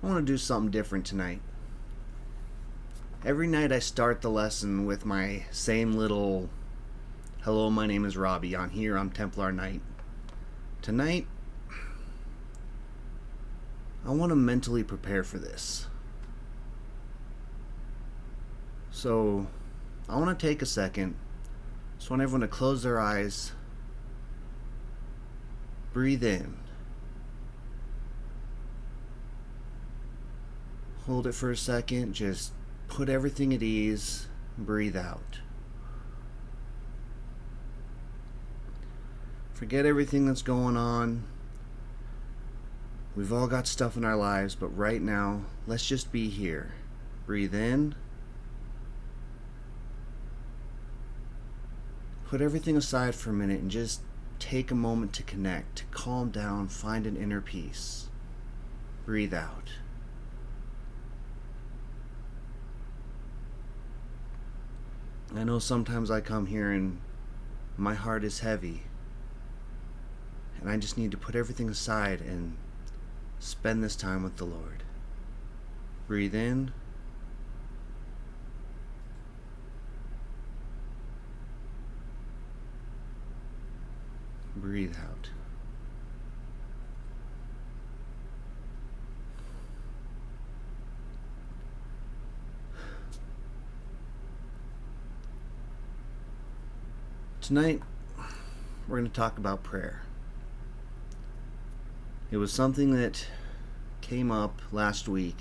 I want to do something different tonight. Every night I start the lesson with my same little "Hello, my name is Robbie. On here, I'm Templar Knight." Tonight, I want to mentally prepare for this. So, I want to take a second. Just want everyone to close their eyes. Breathe in. Hold it for a second. Just put everything at ease. Breathe out. Forget everything that's going on. We've all got stuff in our lives, but right now, let's just be here. Breathe in. Put everything aside for a minute and just take a moment to connect, to calm down, find an inner peace. Breathe out. I know sometimes I come here and my heart is heavy, and I just need to put everything aside and spend this time with the Lord. Breathe in. Breathe out. Tonight, we're going to talk about prayer. It was something that came up last week,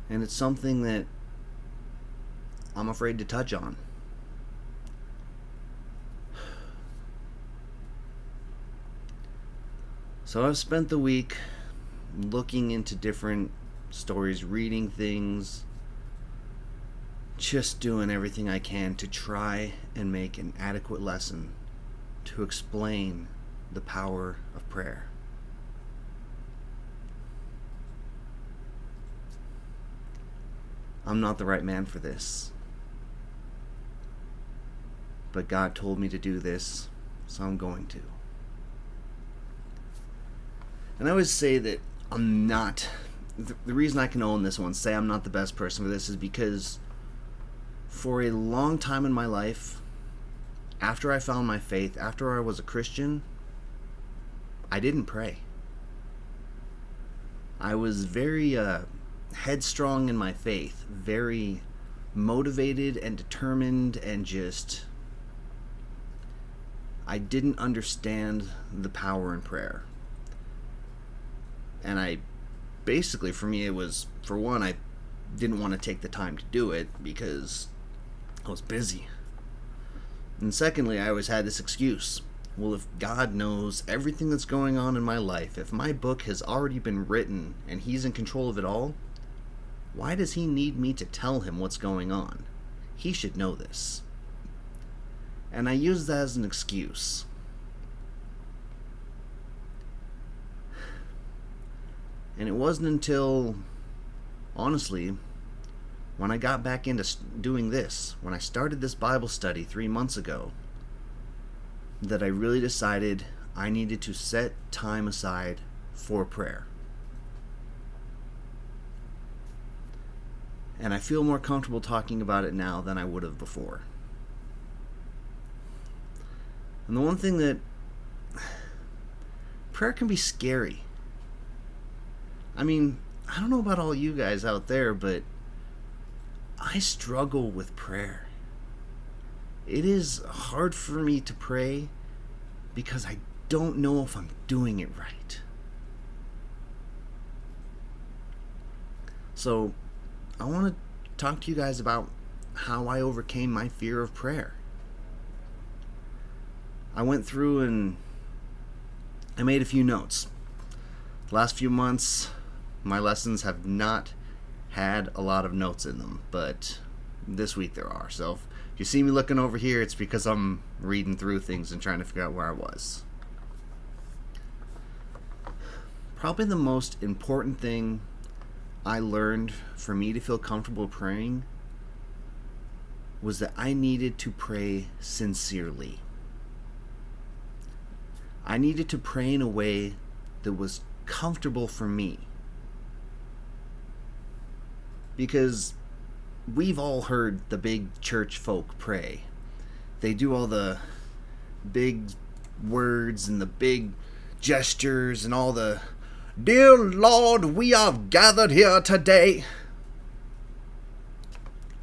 and it's something that I'm afraid to touch on. So I've spent the week looking into different stories, reading things, just doing everything I can to try and make an adequate lesson to explain the power of prayer. I'm not the right man for this, but God told me to do this, so I'm going to. And I always say that I'm not, the reason I can own this one, say I'm not the best person for this, is because for a long time in my life, after I found my faith, after I was a Christian, I didn't pray. I was very headstrong in my faith, very motivated and determined, and just, I didn't understand the power in prayer. And I basically, for me, it was, for one, I didn't want to take the time to do it because I was busy. And secondly, I always had this excuse. Well, if God knows everything that's going on in my life, if my book has already been written and He's in control of it all, why does He need me to tell Him what's going on? He should know this. And I use that as an excuse. And it wasn't until, honestly, when I got back into doing this, when I started this Bible study 3 months ago, that I really decided I needed to set time aside for prayer. And I feel more comfortable talking about it now than I would have before. And the one thing that, prayer can be scary. I mean, I don't know about all you guys out there, but I struggle with prayer. It is hard for me to pray because I don't know if I'm doing it right. So, I want to talk to you guys about how I overcame my fear of prayer. I went through and I made a few notes. The last few months, my lessons have not had a lot of notes in them, but this week there are. So if you see me looking over here, it's because I'm reading through things and trying to figure out where I was. Probably the most important thing I learned for me to feel comfortable praying was that I needed to pray sincerely. I needed to pray in a way that was comfortable for me. Because we've all heard the big church folk pray. They do all the big words and the big gestures and all the, "Dear Lord, we have gathered here today."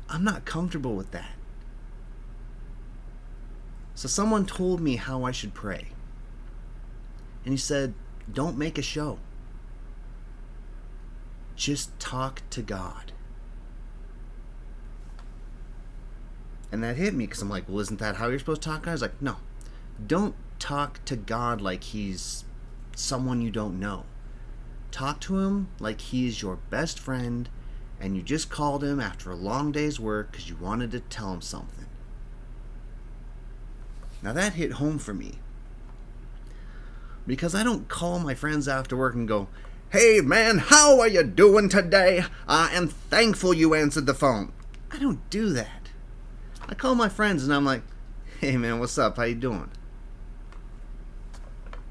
I'm not comfortable with that. So someone told me how I should pray. And he said, don't make a show. Just talk to God. And that hit me because I'm like, well, isn't that how you're supposed to talk to God? I was like, no. Don't talk to God like he's someone you don't know. Talk to him like he's your best friend and you just called him after a long day's work because you wanted to tell him something. Now that hit home for me. Because I don't call my friends after work and go, "Hey man, how are you doing today? I am thankful you answered the phone." I don't do that. I call my friends and I'm like, "Hey man, what's up? How you doing?"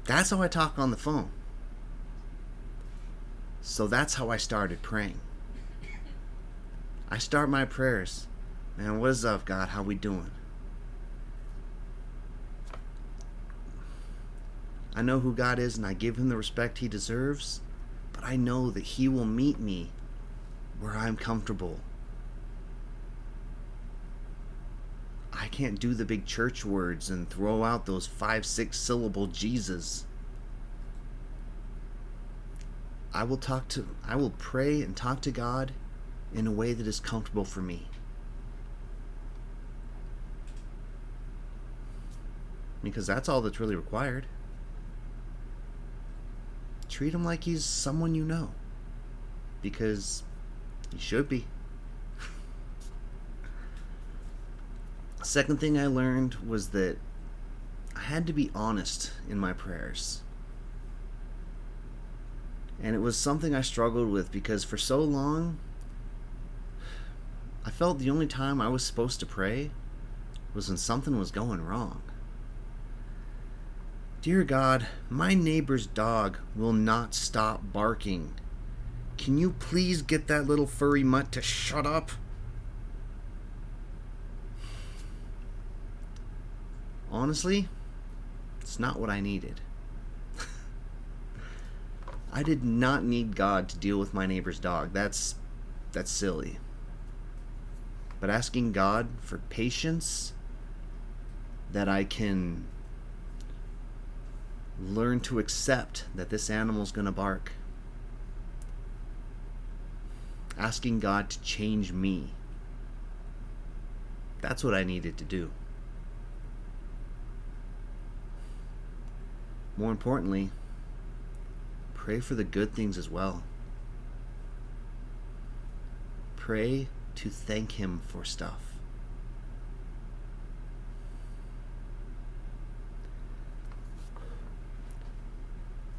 That's how I talk on the phone. So that's how I started praying. I start my prayers, "Man, what is up, God? How we doing?" I know who God is and I give him the respect he deserves, but I know that he will meet me where I'm comfortable. I can't do the big church words and throw out those 5-6 syllable Jesus. I will pray and talk to God in a way that is comfortable for me. Because that's all that's really required. Treat him like he's someone you know. Because he should be. Second thing I learned was that I had to be honest in my prayers. And it was something I struggled with because for so long, I felt the only time I was supposed to pray was when something was going wrong. Dear God, my neighbor's dog will not stop barking. Can you please get that little furry mutt to shut up? Honestly, it's not what I needed. I did not need God to deal with my neighbor's dog. That's silly. But asking God for patience that I can learn to accept that this animal's gonna bark. Asking God to change me. That's what I needed to do. More importantly, pray for the good things as well. Pray to thank him for stuff.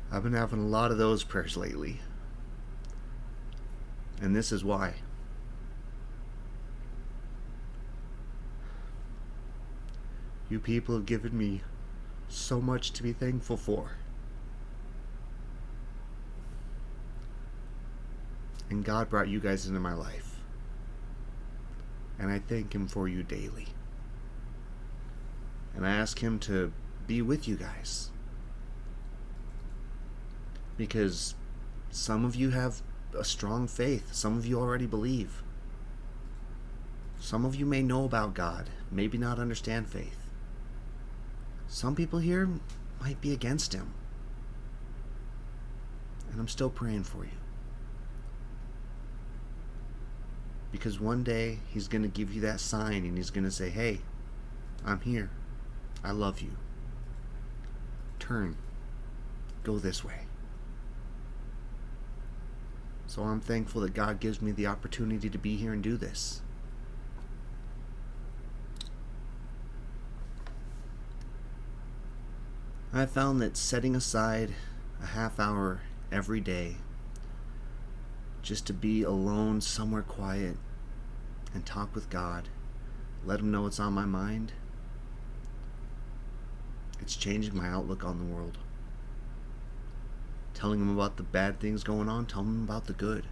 I've been having a lot of those prayers lately. And this is why. You people have given me so much to be thankful for. And God brought you guys into my life. And I thank him for you daily. And I ask him to be with you guys. Because some of you have a strong faith. Some of you already believe. Some of you may know about God, maybe not understand faith. Some people here might be against him. And I'm still praying for you. Because one day he's going to give you that sign and he's going to say, "Hey, I'm here. I love you. Turn. Go this way." So I'm thankful that God gives me the opportunity to be here and do this. I've found that setting aside a half hour every day just to be alone somewhere quiet and talk with God, let him know what's on my mind, it's changing my outlook on the world. Telling him about the bad things going on, telling him about the good.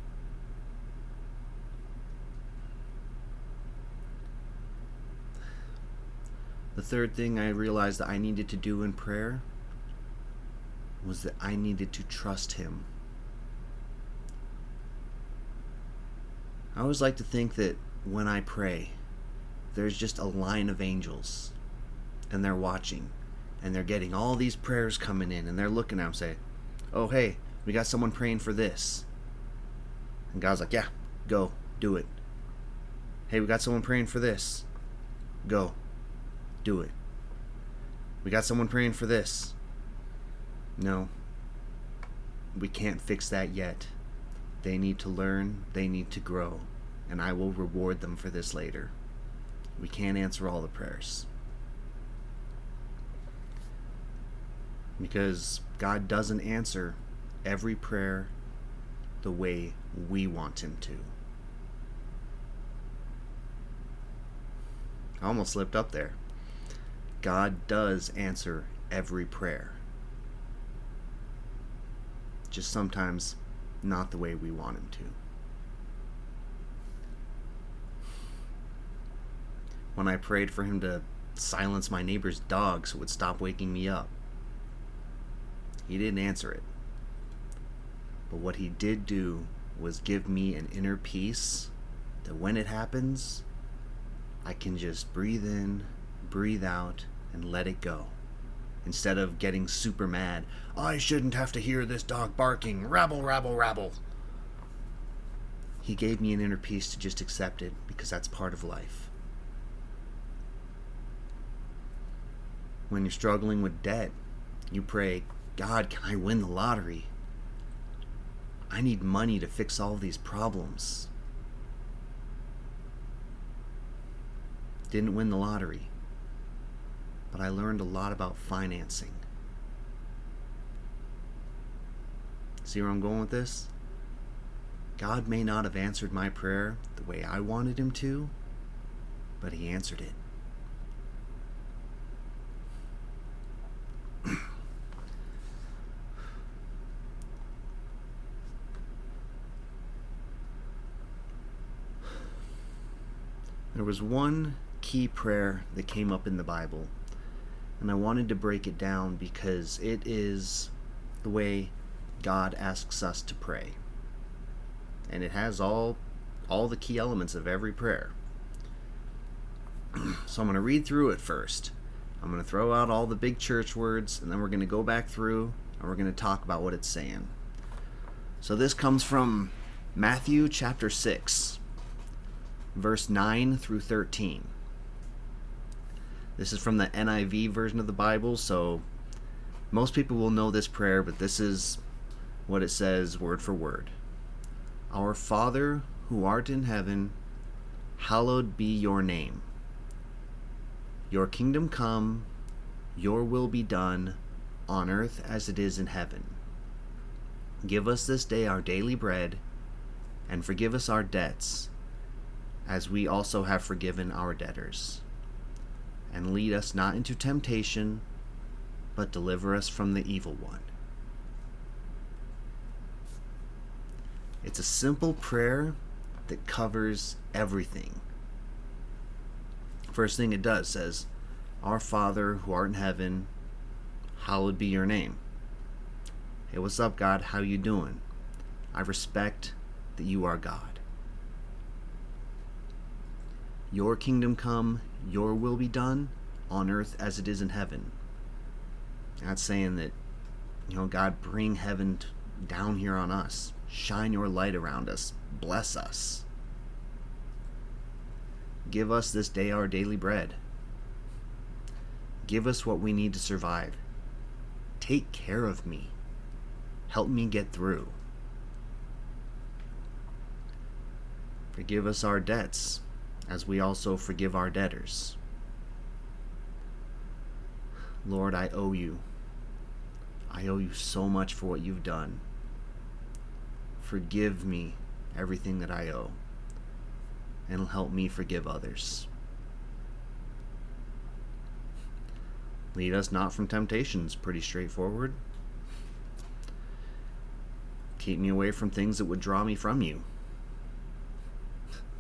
The third thing I realized that I needed to do in prayer was that I needed to trust Him. I always like to think that when I pray, there's just a line of angels, and they're watching, and they're getting all these prayers coming in, and they're looking at them saying, oh, hey, we got someone praying for this. And God's like, yeah, go, do it. Hey, we got someone praying for this. Go, do it. We got someone praying for this. No, we can't fix that yet. They need to learn, they need to grow, and I will reward them for this later. We can't answer all the prayers. Because God doesn't answer every prayer the way we want Him to. I almost slipped up there. God does answer every prayer. Just sometimes not the way we want Him to. When I prayed for Him to silence my neighbor's dog so it would stop waking me up, He didn't answer it. But what He did do was give me an inner peace that when it happens, I can just breathe in, breathe out, and let it go. Instead of getting super mad, I shouldn't have to hear this dog barking, rabble, rabble, rabble. He gave me an inner peace to just accept it because that's part of life. When you're struggling with debt, you pray, God, can I win the lottery? I need money to fix all these problems. Didn't win the lottery, but I learned a lot about financing. See where I'm going with this? God may not have answered my prayer the way I wanted Him to, but He answered it. There was one key prayer that came up in the Bible, and I wanted to break it down because it is the way God asks us to pray. And it has all the key elements of every prayer. So I'm going to read through it first. I'm going to throw out all the big church words, and then we're going to go back through, and we're going to talk about what it's saying. So this comes from Matthew chapter 6, verse 9 through 13. This is from the NIV version of the Bible, so most people will know this prayer, but this is what it says word for word. Our Father, who art in heaven, hallowed be your name. Your kingdom come, your will be done, on earth as it is in heaven. Give us this day our daily bread, and forgive us our debts, as we also have forgiven our debtors. And lead us not into temptation, but deliver us from the evil one. It's a simple prayer that covers everything. First thing it does says, Our Father who art in heaven, hallowed be your name. Hey, what's up, God? How you doing? I respect that you are God. Your kingdom come, your will be done on earth as it is in heaven. That's saying that, God, bring heaven down here on us. Shine your light around us. Bless us. Give us this day our daily bread. Give us what we need to survive. Take care of me. Help me get through. Forgive us our debts, as we also forgive our debtors. Lord, I owe you. I owe you so much for what you've done. Forgive me everything that I owe, and help me forgive others. Lead us not from temptations, pretty straightforward. Keep me away from things that would draw me from you.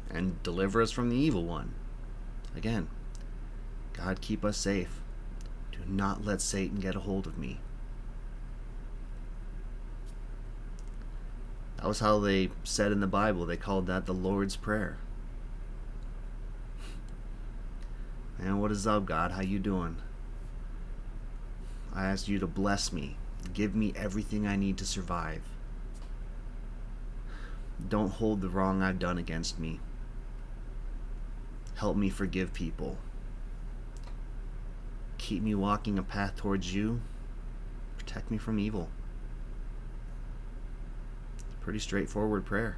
And deliver us from the evil one. Again, God, keep us safe. Do not let Satan get a hold of me. That was how they said in the Bible. They called that the Lord's Prayer. And what is up, God? How you doing? I ask you to bless me. Give me everything I need to survive. Don't hold the wrong I've done against me. Help me forgive people. Keep me walking a path towards you. Protect me from evil. Pretty straightforward prayer.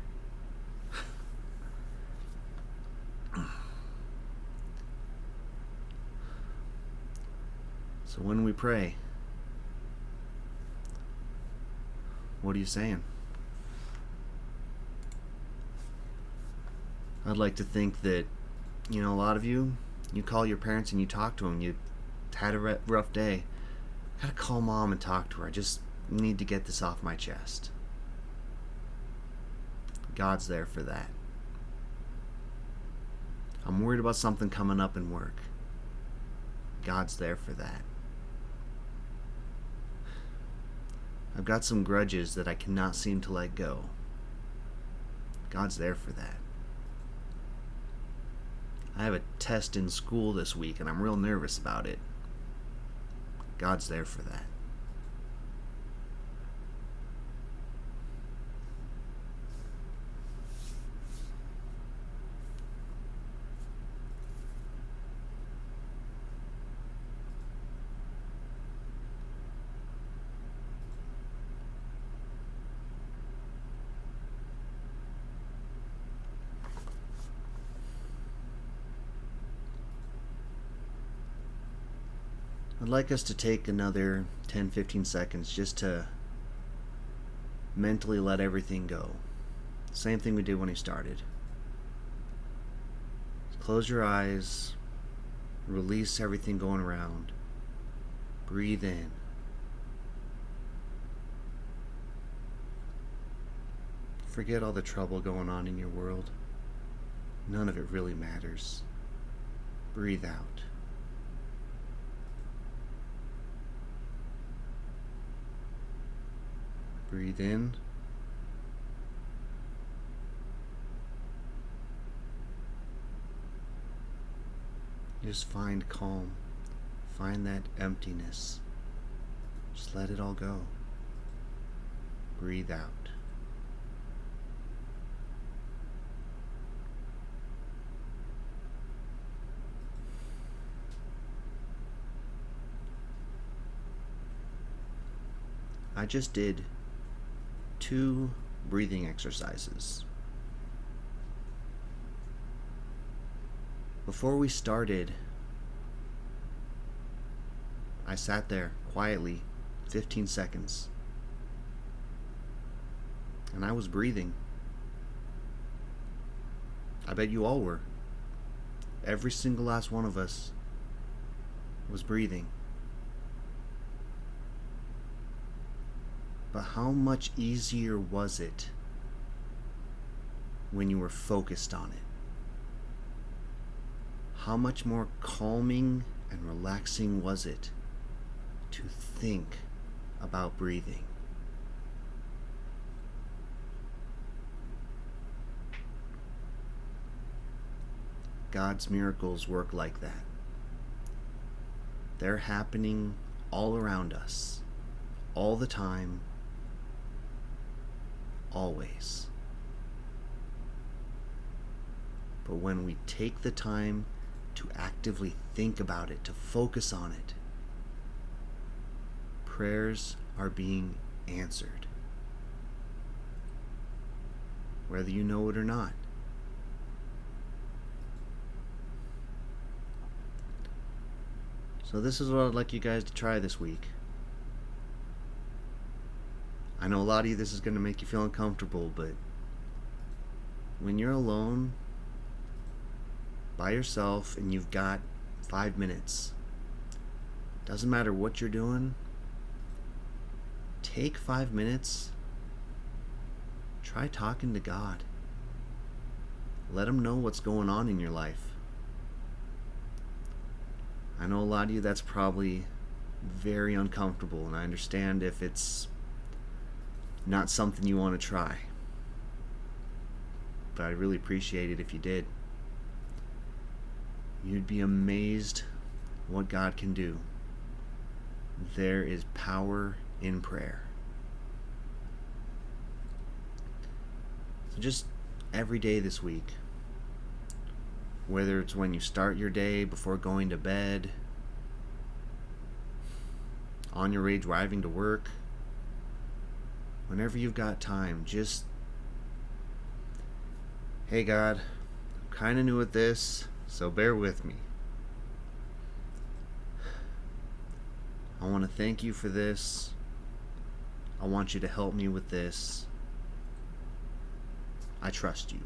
So when we pray, what are you saying? I'd like to think that, a lot of you call your parents and you talk to them. You had a rough day. Gotta call mom and talk to her. I just need to get this off my chest. God's there for that. I'm worried about something coming up in work. God's there for that. I've got some grudges that I cannot seem to let go. God's there for that. I have a test in school this week and I'm real nervous about it. God's there for that. I'd like us to take another 10-15 seconds just to mentally let everything go. Same thing we did when we started. Close your eyes, release everything going around, breathe in. Forget all the trouble going on in your world. None of it really matters. Breathe out. Breathe in. Just find calm. Find that emptiness. Just let it all go. Breathe out. I just did 2 breathing exercises. Before we started, I sat there quietly 15 seconds and I was breathing. I bet you all were. Every single last one of us was breathing. But how much easier was it when you were focused on it? How much more calming and relaxing was it to think about breathing? God's miracles work like that. They're happening all around us, all the time, always. But when we take the time to actively think about it, to focus on it, prayers are being answered. Whether you know it or not. So this is what I'd like you guys to try this week. I know a lot of you, this is going to make you feel uncomfortable, but when you're alone, by yourself, and you've got 5 minutes, doesn't matter what you're doing, take 5 minutes, try talking to God. Let Him know what's going on in your life. I know a lot of you that's probably very uncomfortable, and I understand if it's not something you want to try. But I'd really appreciate it if you did. You'd be amazed what God can do. There is power in prayer. So just every day this week, whether it's when you start your day before going to bed, on your way driving to work, whenever you've got time, just, hey God, I'm kind of new at this, so bear with me. I want to thank you for this. I want you to help me with this. I trust you.